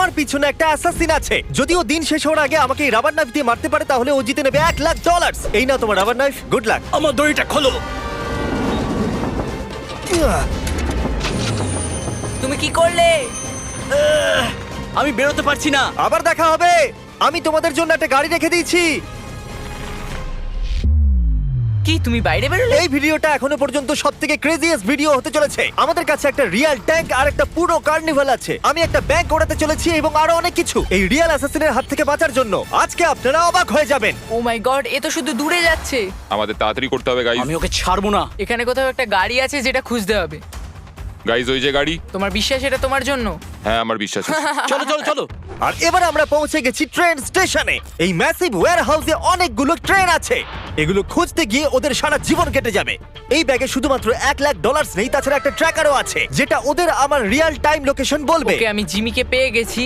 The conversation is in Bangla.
আমার পিছনে একটা অ্যাসাসিন আছে। যদিও দিন শেষ হওয়ার আগে আমাকে এই রাবার নাইফ দিয়ে মারতে পারে তাহলে ও জিতে নেবে $1,00,000। এই নাও তোমার রাবার নাইফ, গুড লাক। আমার দড়িটা খোলো। তুমি কি করলে? আমি বেরোতে পারছি না। আবার দেখা হবে। আমি তোমাদের জন্য একটা গাড়ি রেখে দিয়েছি। কি তুমি বাইরে বেরোলে? এই ভিডিওটা এখনো পর্যন্ত সবথেকে ক্রেজিয়েস্ট ভিডিও হতে চলেছে। আমাদের কাছে একটা রিয়েল ট্যাঙ্ক আর একটা পুরো কার্নিভাল আছে। আমি একটা ব্যাংক ওড়াতে চলেছি এবং আরো অনেক কিছু। এই রিয়েল অ্যাসাসিনের হাত থেকে বাঁচার জন্য আজকে আপনারা অবাক হয়ে যাবেন। ও মাই গড, এ তো শুধু দূরে যাচ্ছে। আমাদের তাড়াতাড়ি করতে হবে গাইজ। আমি ওকে ছাড়বো না। এখানে কোথাও একটা গাড়ি আছে যেটা খুঁজতে হবে। গাইজ ওই যে গাড়ি। তোমার বিশ্বাস এটা তোমার জন্য? হ্যাঁ আমার বিশ্বাস আছে। চলো চলো চলো। আর এবার আমরা পৌঁছে গেছি ট্রেন স্টেশনে। এই ম্যাসিভ ওয়্যারহাউসে অনেকগুলো ট্রেন আছে। এগুলো খুঁজতে গিয়ে ওদের সারা জীবন কেটে যাবে। এই ব্যাগে শুধুমাত্র $1,00,000 নেই, তাছাড়া একটা ট্র্যাকারও আছে যেটা ওদের আমার রিয়েল টাইম লোকেশন বলবে। ওকে, আমি জিমিকে পেয়ে গেছি।